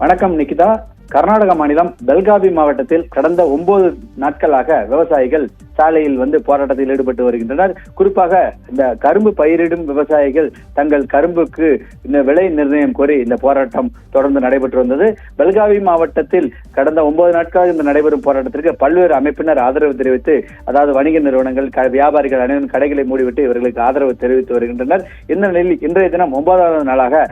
வணக்கம் நிகிதா. கர்நாடக மாநிலம் பெல்காவி மாவட்டத்தில் கடந்த 9 நாட்களாக விவசாயிகள் சாலையில் போராட்டத்தில் ஈடுபட்டு வருகின்றனர். குறிப்பாக இந்த கரும்பு பயிரிடும் விவசாயிகள் தங்கள் கரும்புக்கு இந்த விலை நிர்ணயம் கோரி இந்த போராட்டம் தொடர்ந்து நடைபெற்று வந்தது. பெல்காவி மாவட்டத்தில் கடந்த 9 நாட்களாக இந்த நடைபெறும் போராட்டத்திற்கு பல்வேறு அமைப்பினர் ஆதரவு தெரிவித்து, அதாவது வணிக நிறுவனங்கள், வியாபாரிகள் அனைவரும் கடைகளை மூடிவிட்டு இவர்களுக்கு ஆதரவு தெரிவித்து வருகின்றனர். இந்த நிலையில் இன்றைய தினம் 9வது நாளாக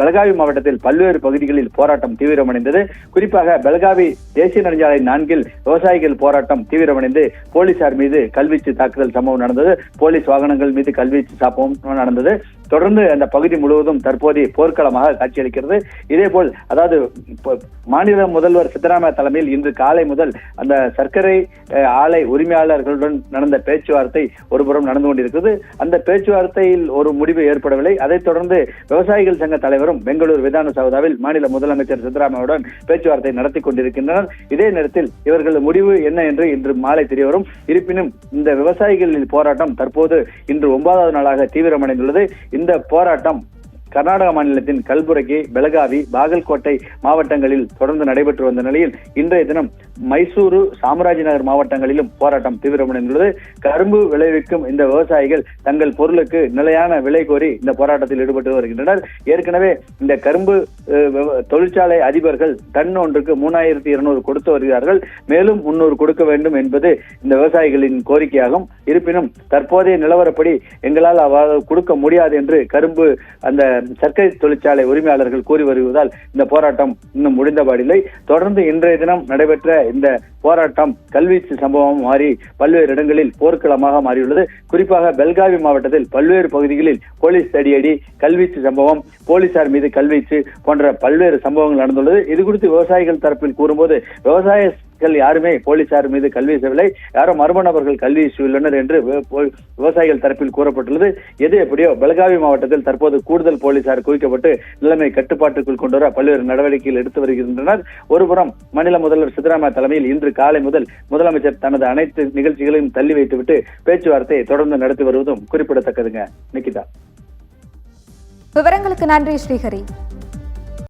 பெல்காவி மாவட்டத்தில் பல்வேறு பகுதிகளில் போராட்டம் தீவிரமடைந்தது. குறிப்பாக பெல்காவி தேசிய நெடுஞ்சாலை 4 விவசாயிகள் போராட்டம் தீவிரமடைந்து போலீசார் மீது கல்வீச்சு தாக்குதல் சம்பவம் நடந்தது. போலீஸ் வாகனங்கள் மீது கல்வீச்சு சம்பவம் நடந்தது. தொடர்ந்து அந்த பகுதி முழுவதும் தற்போதைய போர்க்களமாக காட்சியளிக்கிறது. இதேபோல் அதாவது மாநில முதல்வர் சித்தராமையா தலைமையில் இன்று காலை முதல் அந்த சர்க்கரை ஆலை உரிமையாளர்களுடன் நடந்த பேச்சுவார்த்தை ஒருபுறம் நடந்து கொண்டிருக்கிறது. அந்த பேச்சுவார்த்தையில் ஒரு முடிவு ஏற்படவில்லை. அதைத் தொடர்ந்து விவசாயிகள் சங்க தலைவரும் பெங்களூர் விதான சௌதாவில் மாநில முதலமைச்சர் சித்தராமையாவுடன் பேச்சுவார்த்தை நடத்தி கொண்டிருக்கின்றனர். இதே நேரத்தில் இவர்கள் முடிவு என்ன என்று இன்று மாலை தெரியவரும். இருப்பினும் இந்த விவசாயிகளின் போராட்டம் தற்போது இன்று 9வது நாளாக தீவிரமடைந்துள்ளது. இந்த போராட்டம் கர்நாடக மாநிலத்தின் கல்புரகி, பெலகாவி, பாகல்கோட்டை மாவட்டங்களில் தொடர்ந்து நடைபெற்று வந்த நிலையில் இன்றைய தினம் மைசூரு, சாமராஜநகர் மாவட்டங்களிலும் போராட்டம் தீவிரமடைந்துள்ளது. கரும்பு விளைவிக்கும் இந்த விவசாயிகள் தங்கள் பொருளுக்கு நிலையான விலை கோரி இந்த போராட்டத்தில் ஈடுபட்டு வருகின்றனர். ஏற்கனவே இந்த கரும்பு தொழிற்சாலை அதிபர்கள் டன் ஒன்றுக்கு 3200 கொடுத்து வருகிறார்கள். மேலும் 300 கொடுக்க வேண்டும் என்பது இந்த விவசாயிகளின் கோரிக்கையாகும். இருப்பினும் தற்போதைய நிலவரப்படி எங்களால் கொடுக்க முடியாது என்று கரும்பு அந்த சர்க்கரை தொழிற்சாலை உரிமையாளர்கள் கூறி வருவதால் இந்த போராட்டம் இன்னும் முடிந்தபாடில்லை. தொடர்ந்து இன்றைய தினம் நடைபெற்ற இந்த போராட்டம் கல்வீச்சு சம்பவம் மாறி பல்வேறு இடங்களில் போர்க்களமாக மாறியுள்ளது. குறிப்பாக பெல்காவி மாவட்டத்தில் பல்வேறு பகுதிகளில் போலீஸ் தடியடி, கல்வீச்சு சம்பவம், போலீசார் மீது கல்வீச்சு போன்ற பல்வேறு சம்பவங்கள் நடந்துள்ளது. இது குறித்து விவசாயிகள் தரப்பில் கூறும்போது, விவசாயிகள் யாருமே போலீசார் மீது கல்வி வீசவில்லை, யாரோ மர்ம நபர்கள் கல்வி வீசியுள்ளனர் என்று விவசாயிகள் தரப்பில் கூறப்பட்டுள்ளது. எது எப்படியோ பெல்காவி மாவட்டத்தில் தற்போது கூடுதல் போலீசார் குவிக்கப்பட்டு நிலைமை கட்டுப்பாட்டுக்குள் கொண்டு வர பல்வேறு நடவடிக்கைகள் எடுத்து வருகின்றனர். ஒருபுறம் மாநில முதல்வர் சித்தராமையா தலைமையில் இன்று காலை முதல் முதலமைச்சர் தனது அனைத்து நிகழ்ச்சிகளையும் தள்ளி வைத்துவிட்டு பேச்சுவார்த்தையை தொடர்ந்து நடத்தி வருவதும் குறிப்பிடத்தக்கதுங்க. நிகிதா, விவரங்களுக்கு நன்றி ஸ்ரீஹரி.